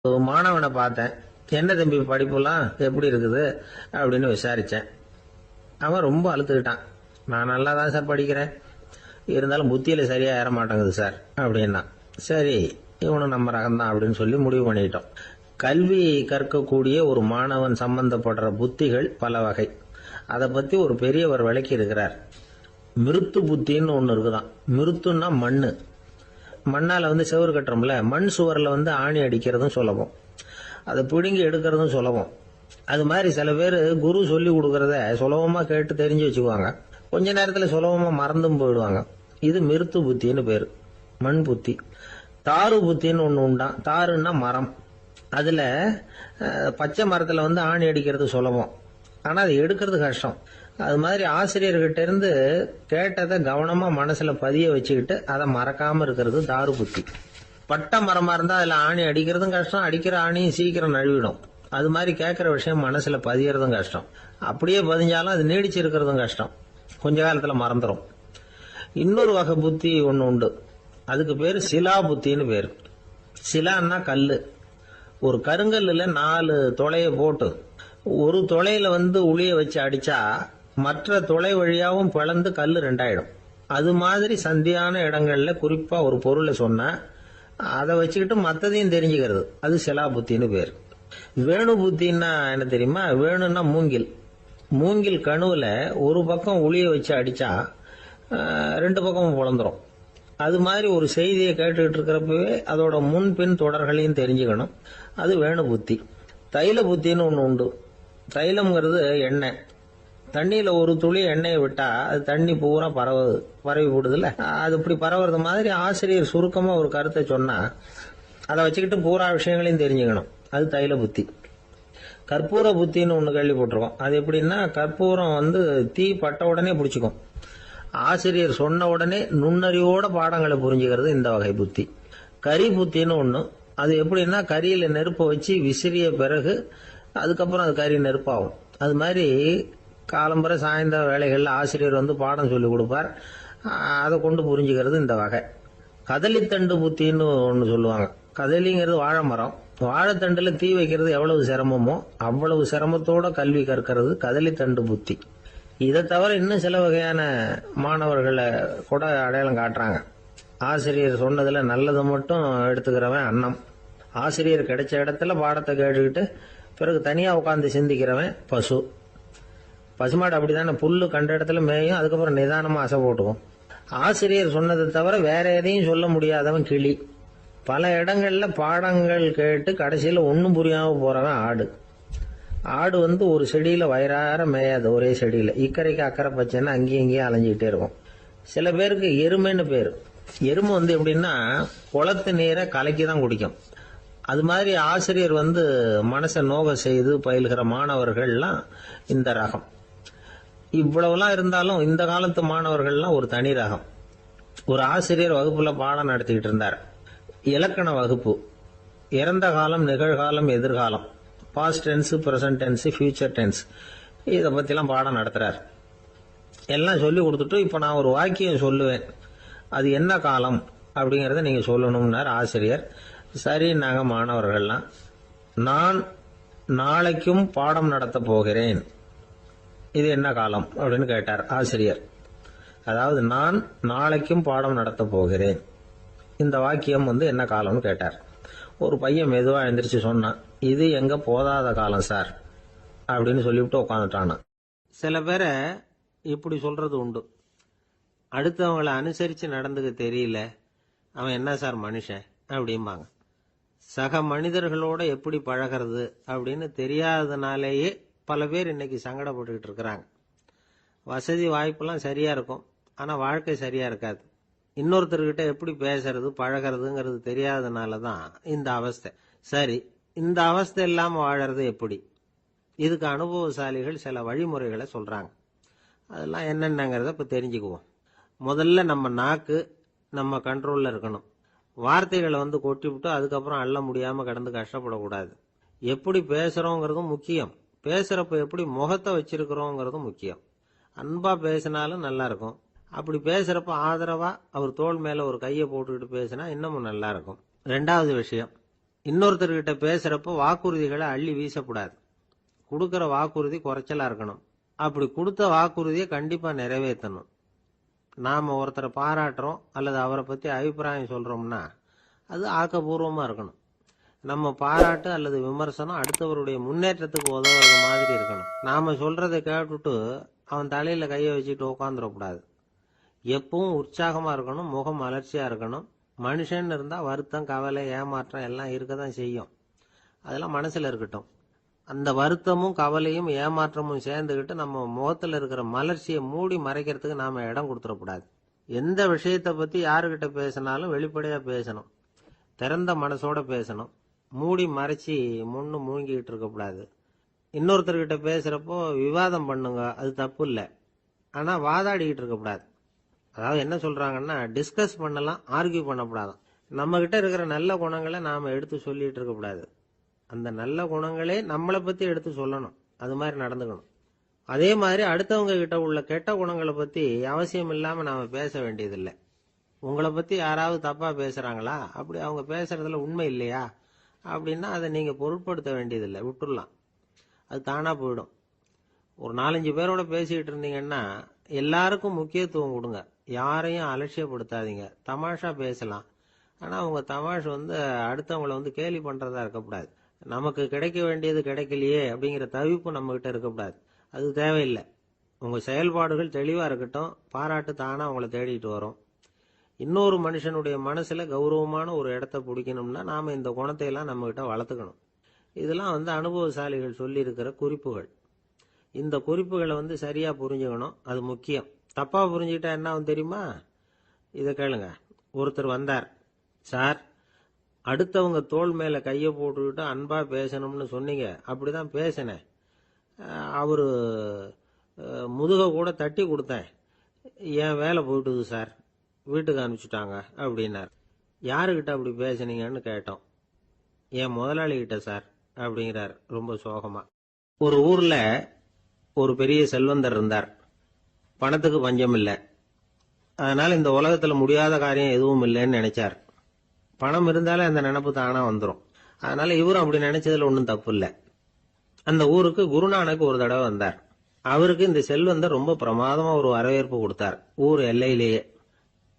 ஒரு மாணவனை பார்த்தேன். என்ன தம்பி படிப்புலாம் எப்படி இருக்குது அப்படின்னு விசாரிச்சேன். அவன் ரொம்ப அழுத்துக்கிட்டான். நான் நல்லா தான் சார் படிக்கிறேன், இருந்தாலும் புத்தியில சரியா ஏற மாட்டேங்குது சார் அப்படின்னா. சரி, இவனும் நம்ம ரகம்தான் அப்படின்னு சொல்லி முடிவு பண்ணிட்டோம். கல்வி கற்கக்கூடிய ஒரு மாணவன் சம்பந்தப்படுற புத்திகள் பல வகை. அதை பத்தி ஒரு பெரியவர் விளக்கி இருக்கிறார். மிருத்து புத்தின்னு ஒன்று இருக்குதான். மிருத்துன்னா மண்ணு. மண்ணால செவுறு கட்டுறோம்ல, மண் சுவரில் ஆணி அடிக்கிறதும் சுலபம், அதை பிடுங்கி எடுக்கிறதும் சுலபம். அது மாதிரி சில பேர் குரு சொல்லி கொடுக்கறத சுலபமா கேட்டு தெரிஞ்சு வச்சுக்குவாங்க, கொஞ்ச நேரத்தில் சுலபமா மறந்தும் போயிடுவாங்க. இது மிருத்து புத்தின்னு பேரு, மண் புத்தி. தாரு புத்தின்னு ஒன்று உண்டான். தாருன்னா மரம். அதுல பச்சை மரத்துல ஆணி அடிக்கிறது சுலபம், ஆனா அது எடுக்கிறது கஷ்டம். அது மாதிரி ஆசிரியர்கிட்ட இருந்து கேட்டதை கவனமா மனசுல பதிய வச்சுக்கிட்டு அதை மறக்காம இருக்கிறது தாரு புத்தி. பட்டை மரமா இருந்தா அதுல ஆணி அடிக்கிறதும் கஷ்டம், அடிக்கிற ஆணியும் சீக்கிரம் நழுவிடும். அது மாதிரி கேட்கிற விஷயம் மனசுல பதியறதும் கஷ்டம். அப்படியே பதிஞ்சாலும் அது நீடிச்சு இருக்கிறதும் கஷ்டம், கொஞ்ச காலத்துல மறந்துடும். இன்னொரு வகை புத்தி ஒண்ணு உண்டு, அதுக்கு பேரு சிலா புத்தின்னு பேரு. சிலான்னா கல்லு. ஒரு கருங்கல்ல 4 துளைய போட்டு ஒரு துளையில உளிய வச்சு அடிச்சா மற்ற துளை வழியாவும் பிளந்து கல்லு 2 ஆயிடும். அது மாதிரி சந்தியான இடங்கள்ல குறிப்பா ஒரு பொருளை சொன்னா அதை வச்சுக்கிட்டு மற்றதையும் தெரிஞ்சுக்கிறது, அது சிலா புத்தின்னு பேர். வேணு புத்தின்னா என்ன தெரியுமா? வேணும்னா மூங்கில். மூங்கில் கணுவுல ஒரு பக்கம் உளிய வச்சு அடிச்சா 2 பக்கமும் பிளந்துரும். அது மாதிரி ஒரு செய்தியை கேட்டுக்கிட்டு இருக்கிறப்பவே அதோட முன்பின் தொடர்களையும் தெரிஞ்சுக்கணும், அது வேணு புத்தி. தைல புத்தின்னு ஒன்று உண்டு. தைலம்ங்கிறது எண்ணெய். தண்ணியில ஒரு துளி எண்ணெயை விட்டா அது தண்ணி பூரா பரவி போடுதுல்ல, அது இப்படி பரவுறது மாதிரி ஆசிரியர் சுருக்கமா ஒரு கருத்தை சொன்னா அதை வச்சுக்கிட்டு பூரா விஷயங்களையும் தெரிஞ்சுக்கணும், அது தைல புத்தி. கற்பூர புத்தின்னு ஒன்று கேள்விப்பட்டிருக்கோம். அது எப்படின்னா, கற்பூரம் தீ பட்ட உடனே பிடிச்சிக்கும். ஆசிரியர் சொன்ன உடனே நுண்ணறிவோட பாடங்களை புரிஞ்சுக்கிறது இந்த வகை புத்தி. கரி புத்தின்னு ஒண்ணு. அது எப்படின்னா, கரியில நெருப்பை வச்சு விசிறிய பிறகு அதுக்கப்புறம் அது கறி நெருப்பாகும். அது மாதிரி காலம்பரை சாயந்தர வேலைகள்ல ஆசிரியர் பாடம் சொல்லி கொடுப்பார், அதை கொண்டு புரிஞ்சுக்கிறது இந்த வகை. கதலித்தண்டு புத்தின்னு ஒன்று சொல்லுவாங்க. கதலிங்கிறது வாழை மரம். வாழைத்தண்டுல தீ வைக்கிறது எவ்வளவு சிரமமோ அவ்வளவு சிரமத்தோட கல்வி கற்கிறது கதலித்தண்டு புத்தி. இதை தவிர இன்னும் சில வகையான மாணவர்களை கூட அடையாளம் காட்டுறாங்க. ஆசிரியர் சொன்னதுல நல்லதை மட்டும் எடுத்துக்கிறவன் அன்னம். ஆசிரியர் கிடைச்ச இடத்துல பாடத்தை கேட்டுக்கிட்டு பிறகு தனியா உட்காந்து சிந்திக்கிறவன் பசு. பசுமாடு அப்படித்தானே, புல்லு கண்ட இடத்துல மேயும், அதுக்கப்புறம் நிதானமா அசை போட்டுக்கும். ஆசிரியர் சொன்னதை தவிர வேற எதையும் சொல்ல முடியாதவன் கிளி. பல இடங்கள்ல பாடங்கள் கேட்டு கடைசியில ஒன்னும் புரியாம போறவன் ஆடு. ஆடு ஒரு செடியில வயிறார மேயாது, ஒரே செடியில இக்கரைக்கு அக்கறை பச்சைன்னா அங்கேயும் இங்கேயும் அலைஞ்சிக்கிட்டே இருக்கும். சில பேருக்கு எருமைன்னு பேரு. எருமை எப்படின்னா, குளத்து நீரை கலக்கி தான் குடிக்கும். அது மாதிரி ஆசிரியர் மனசை நோக செய்து பயில்கிற மாணவர்கள்லாம் இந்த ரகம். இவ்வளவுலாம் இருந்தாலும் இந்த காலத்து மாணவர்கள்லாம் ஒரு தனி ரகம். ஒரு ஆசிரியர் வகுப்புல பாடம் நடத்திக்கிட்டு இருந்தார். இலக்கண வகுப்பு. இறந்த காலம், நிகழ்காலம், எதிர்காலம், past tense, present tense, future tense, இதை பத்திலாம் பாடம் நடத்துறார். எல்லாம் சொல்லி கொடுத்துட்டு இப்ப நான் ஒரு வாக்கியம் சொல்லுவேன், அது என்ன காலம் அப்படிங்கறத நீங்க சொல்லணும்னார் ஆசிரியர். சரி, நாங்க மாணவர்கள்லாம், நான் நாளைக்கும் பாடம் நடத்த போகிறேன், இது என்ன காலம் அப்படின்னு கேட்டார் ஆசிரியர். அதாவது நான் நாளைக்கும் பாடம் நடத்த போகிறேன், இந்த வாக்கியம் என்ன காலம்னு கேட்டார். ஒரு பையன் மெதுவா எழுந்திரிச்சு சொன்னான், இது எங்க போதாத காலம் சார் அப்படின்னு சொல்லிவிட்டு உட்காந்துட்டானா. சில பேரை இப்படி சொல்றது உண்டு, அடுத்தவங்களை அனுசரிச்சு நடந்துக்க தெரியல, அவன் என்ன சார் மனுஷன் அப்படிம்பாங்க. சக மனிதர்களோட எப்படி பழகிறது அப்படின்னு தெரியாததுனாலேயே பல பேர் இன்னைக்கு சங்கடப்பட்டுக்கிட்டு இருக்கிறாங்க. வசதி வாய்ப்பெல்லாம் சரியா இருக்கும், ஆனா வாழ்க்கை சரியா இருக்காது. இன்னொருத்தர்கிட்ட எப்படி பேசுறது பழகிறதுங்கிறது தெரியாததுனாலதான் இந்த அவஸ்தை. சரி, இந்த அவஸ்தை இல்லாம வாழறது எப்படி? இதுக்கு அனுபவசாலிகள் சில வழிமுறைகளை சொல்றாங்க. அதெல்லாம் என்னென்னங்கிறத இப்ப தெரிஞ்சுக்குவோம். முதல்ல நம்ம நாக்கு நம்ம கண்ட்ரோல்ல இருக்கணும். வார்த்தைகளை கொட்டிவிட்டு அதுக்கப்புறம் அள்ள முடியாம கடந்து கஷ்டப்படக்கூடாது. எப்படி பேசுறோங்கிறதும் முக்கியம், பேசுறப்ப எப்படி முகத்தை வச்சிருக்கிறோங்கிறதும் முக்கியம். அன்பா பேசினாலும் நல்லா இருக்கும், அப்படி பேசுறப்ப ஆதரவா அவர் தோள் மேல ஒரு கையை போட்டுக்கிட்டு பேசினா இன்னமும் நல்லா இருக்கும். 2வது விஷயம், இன்னொருத்தர்கிட்ட பேசுறப்ப வாக்குறுதிகளை அள்ளி வீசக்கூடாது. கொடுக்கற வாக்குறுதி குறைச்சலா இருக்கணும். அப்படி கொடுத்த வாக்குறுதியை கண்டிப்பா நிறைவேற்றணும். நாம ஒருத்தரை பாராட்டுறோம் அல்லது அவரை பத்தி அபிப்பிராயம் சொல்றோம்னா அது ஆக்கப்பூர்வமா இருக்கணும். நம்ம பாராட்டு அல்லது விமர்சனம் அடுத்தவருடைய முன்னேற்றத்துக்கு உதவுறது மாதிரி இருக்கணும். நாம சொல்றதை கேட்டுட்டு அவன் தலையில கையை வச்சுட்டு உட்காந்துடக்கூடாது. எப்பவும் உற்சாகமா இருக்கணும், முகம் மலர்ச்சியா இருக்கணும். மனுஷன் இருந்தா வருத்தம், கவலை, ஏமாற்றம் எல்லாம் இருக்கதான் செய்யும். அதெல்லாம் மனசுல இருக்கட்டும். அந்த வருத்தமும் கவலையும் ஏமாற்றமும் சேர்ந்துக்கிட்டு நம்ம முகத்துல இருக்கிற மலர்ச்சியை மூடி மறைக்கிறதுக்கு நாம இடம் கொடுத்துடக்கூடாது. எந்த விஷயத்தை பத்தி யாருக்கிட்ட பேசினாலும் வெளிப்படையா பேசணும். திறந்த மனசோட பேசணும். மூடி மறைச்சி முன்னு மூங்கிட்டு இருக்கக்கூடாது. இன்னொருத்தர்கிட்ட பேசுறப்போ விவாதம் பண்ணுங்க, அது தப்பு இல்லை. ஆனா வாதாடிக்கிட்டு இருக்கக்கூடாது. அதாவது என்ன சொல்றாங்கன்னா, டிஸ்கஸ் பண்ணலாம், ஆர்கியூ பண்ணக்கூடாதான். நம்ம கிட்ட இருக்கிற நல்ல குணங்களை நாம எடுத்து சொல்லிட்டு இருக்கக்கூடாது. அந்த நல்ல குணங்களே நம்மளை பத்தி எடுத்து சொல்லணும். அது மாதிரி நடந்துக்கணும். அதே மாதிரி அடுத்தவங்க கிட்ட உள்ள கெட்ட குணங்களை பத்தி அவசியம் இல்லாம நாம பேச வேண்டியதில்லை. உங்களை பத்தி யாராவது தப்பா பேசுறாங்களா, அப்படி அவங்க பேசுறதுல உண்மை இல்லையா அப்படின்னா அதை நீங்க பொருட்படுத்த வேண்டியதில்லை, விட்டுடலாம். அது தானா போயிடும். ஒரு 4-5 பேரோட பேசிக்கிட்டு இருந்தீங்கன்னா எல்லாருக்கும் முக்கியத்துவம் கொடுங்க. யாரையும் அலட்சியப்படுத்தாதீங்க. தமாஷா பேசலாம். ஆனா உங்க தமாஷ் அடுத்தவங்களை கேலி பண்றதா இருக்கக்கூடாது. நமக்கு கிடைக்க வேண்டியது கிடைக்கலையே அப்படிங்கிற தவிப்பு நம்ம கிட்ட இருக்கக்கூடாது. அது தேவையில்லை. உங்க செயல்பாடுகள் தெளிவா இருக்கட்டும். பாராட்டு தானா உங்களை தேடிட்டு வரும். இன்னொரு மனுஷனுடைய மனசுல கௌரவமான ஒரு இடத்த பிடிக்கணும்னா நாம இந்த குணத்தை எல்லாம் நம்ம கிட்ட வளர்த்துக்கணும். இதெல்லாம் அனுபவசாலிகள் சொல்லி இருக்கிற குறிப்புகள். இந்த குறிப்புகளை சரியா புரிஞ்சுக்கணும். அது முக்கியம். தப்பா புரிஞ்சுக்கிட்டா என்ன ஆகும் தெரியுமா? இதை கேளுங்க. ஒருத்தர் வந்தார். சார், அடுத்தவங்க தோள் மேல கையை போட்டுக்கிட்டு அன்பா பேசணும்னு சொன்னீங்க. அப்படிதான் பேசினேன். அவரு முதுக கூட தட்டி கொடுத்தேன். என் வேலை போயிட்டுது சார், வீட்டுக்கு அனுப்பிச்சுட்டாங்க அப்படின்னார். யாருக்கிட்ட அப்படி பேசுனீங்கன்னு கேட்டோம். என் முதலாளி கிட்ட சார் அப்படிங்கிறார் ரொம்ப சோகமா. ஒரு ஊர்ல ஒரு பெரிய செல்வந்தர் இருந்தார். பணத்துக்கு பஞ்சம் இல்லை. அதனால இந்த உலகத்துல முடியாத காரியம் எதுவும் இல்லைன்னு நினைச்சார். பணம் இருந்தாலே அந்த நினைப்பு தானா வந்துடும். அதனால இவரும் அப்படி நினைச்சதுல ஒன்றும் தப்பு இல்லை. அந்த ஊருக்கு குருநானக் ஒரு தடவை வந்தார். அவருக்கு இந்த செல்வந்தர் ரொம்ப பிரமாதமா ஒரு வரவேற்பு கொடுத்தார். ஊர் எல்லையிலேயே.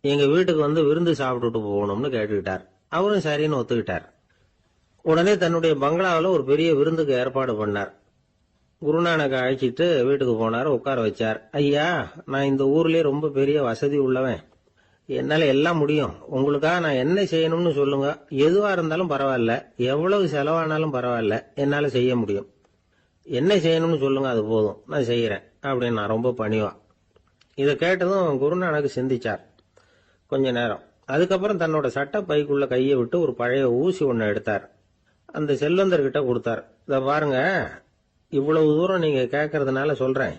எங்க வீட்டுக்கு விருந்து சாப்பிட்டுட்டு போகணும்னு கேட்டுக்கிட்டார். அவரும் சரின்னு ஒத்துக்கிட்டார். உடனே தன்னுடைய பங்களாவில் ஒரு பெரிய விருந்துக்கு ஏற்பாடு பண்ணார். குருநானக் அழைச்சிட்டு வீட்டுக்கு போனார். உட்கார வச்சார். ஐயா, நான் இந்த ஊர்லயே ரொம்ப பெரிய வசதி உள்ளவன். என்னால எல்லாம் முடியும். உங்களுக்காக நான் என்ன செய்யணும்னு சொல்லுங்க. எதுவா இருந்தாலும் பரவாயில்ல, எவ்வளவு செலவானாலும் பரவாயில்ல, என்னால செய்ய முடியும். என்ன செய்யணும்னு சொல்லுங்க, அது போதும், நான் செய்யறேன் அப்படின்னு நான் ரொம்ப பணிவா. இதை கேட்டதும் குருநானக் சிந்திச்சார் கொஞ்ச நேரம். அதுக்கப்புறம் தன்னோட சட்ட பைக்குள்ள கையை விட்டு ஒரு பழைய ஊசி ஒன்னு எடுத்தார். அந்த செல்வந்தர்கிட்ட கொடுத்தார். இத பாருங்க, இவ்வளவு தூரம் நீங்க கேட்கறதுனால சொல்றேன்.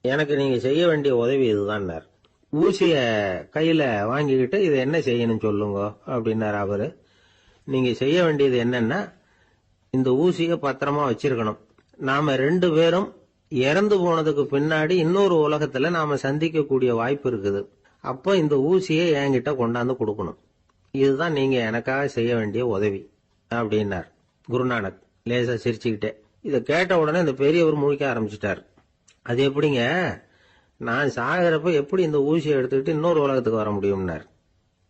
எனக்கு நீங்க செய்ய வேண்டிய உதவி இதுதான். ஊசிய கையில வாங்கிக்கிட்டு இதை என்ன செய்யணும் சொல்லுங்க அப்படின்னாரு அவரு. நீங்க செய்ய வேண்டியது என்னன்னா, இந்த ஊசிய பத்திரமா வச்சிருக்கணும். நாம 2 பேரும் இறந்து போனதுக்கு பின்னாடி இன்னொரு உலகத்துல நாம சந்திக்க கூடிய வாய்ப்பு இருக்குது. அப்ப இந்த ஊசியை என்கிட்ட கொண்டாந்து கொடுக்கணும். இதுதான் நீங்க எனக்காக செய்ய வேண்டிய உதவி அப்படின்னார் குருநானக் லேசா சிரிச்சுக்கிட்டே. இதை கேட்ட உடனே இந்த பெரியவர் முழிக்க ஆரம்பிச்சிட்டார். அது எப்படிங்க, நான் சாகிறப்ப எப்படி இந்த ஊசியை எடுத்துக்கிட்டு இன்னொரு உலகத்துக்கு வர முடியும்னார்.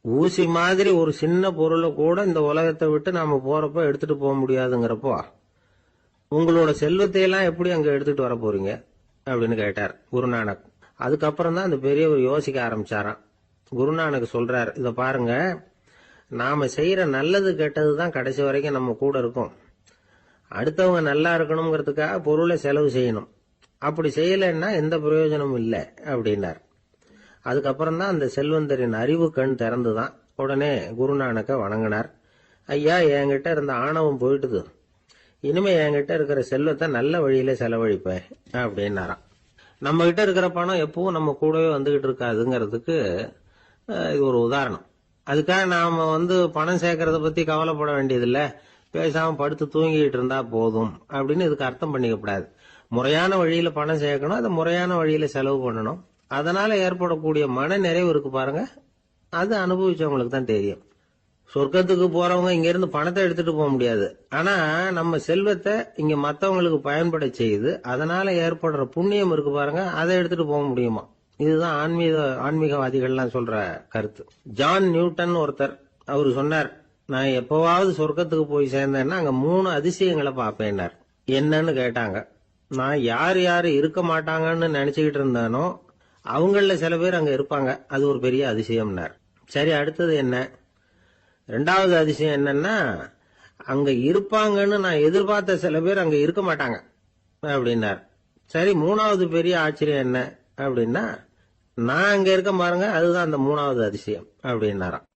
ஊசி மாதிரி ஒரு சின்ன பொருளை கூட இந்த உலகத்தை விட்டு நாம போறப்ப எடுத்துட்டு போக முடியாதுங்கிறப்போ உங்களோட செல்வத்தை எல்லாம் எப்படி அங்க எடுத்துட்டு வர போறீங்க அப்படின்னு கேட்டார் குருநானக். அதுக்கப்புறம் தான் அந்த பெரியவர் யோசிக்க ஆரம்பிச்சாராம். குருநானக் சொல்றார், இத பாருங்க, நாம செய்யற நல்லது கெட்டது தான் கடைசி வரைக்கும் நம்ம கூட இருக்கும். அடுத்தவங்க நல்லா இருக்கணுங்கிறதுக்காக பொருளை செலவு செய்யணும். அப்படி செய்யலைன்னா எந்த பிரயோஜனமும் இல்லை அப்படின்னார். அதுக்கப்புறம் தான் அந்த செல்வந்தரின் அறிவு கண் திறந்துதான். உடனே குருநானக்க வணங்கினார். ஐயா, என்கிட்ட இருந்த ஆணவம் போயிட்டுது. இனிமே என்கிட்ட இருக்கிற செல்வத்தை நல்ல வழியில செலவழிப்பேன் அப்படின்னாராம். நம்ம கிட்ட இருக்கிற பணம் எப்பவும் நம்ம கூடவே வந்துகிட்டு இருக்காதுங்கிறதுக்கு இது ஒரு உதாரணம். அதுக்காக நாம பணம் சேர்க்கறத பத்தி கவலைப்பட வேண்டியதில்லை, பேசாம படுத்து தூங்கிட்டு இருந்தா போதும் அப்படின்னு இதுக்கு அர்த்தம் பண்ணிக்கப்படாது. முறையான வழியில பணம் சேர்க்கணும், அதை முறையான வழியில செலவு பண்ணணும். அதனால ஏற்படக்கூடிய மன நிறைவு இருக்கு பாருங்க, அது அனுபவிச்சவங்களுக்கு தான் தெரியும். சொர்க்கத்துக்கு போறவங்க இங்க இருந்து பணத்தை எடுத்துட்டு போக முடியாது. ஆனா நம்ம செல்வத்தை இங்க மத்தவங்களுக்கு பயன்பட செய்து அதனால ஏற்படுற புண்ணியம் இருக்கு பாருங்க, அதை எடுத்துட்டு போக முடியுமா. இதுதான் ஆன்மீகவாதிகள்லாம் சொல்ற கருத்து. ஜான் நியூட்டன் ஒருத்தர், அவரு சொன்னார், நான் எப்பவாவது சொர்க்கத்துக்கு போய் சேர்ந்தேன்னா அங்க 3 அதிசயங்களை பார்ப்பேன்னார். என்னன்னு கேட்டாங்க. நான் யார் யாரு இருக்க மாட்டாங்கன்னு நினைச்சுக்கிட்டு இருந்தானோ அவங்கள சில பேர் அங்க இருப்பாங்க, அது ஒரு பெரிய அதிசயம்னார். சரி, அடுத்தது என்ன? 2வது அதிசயம் என்னன்னா, அங்க இருப்பாங்கன்னு நான் எதிர்பார்த்த சில பேர் அங்க இருக்க மாட்டாங்க அப்படின்னார். சரி, 3வது பெரிய ஆச்சரியம் என்ன அப்படின்னா, நான் அங்க இருக்க பாருங்க, அதுதான் அந்த 3வது அதிசயம் அப்படின்னாராம்.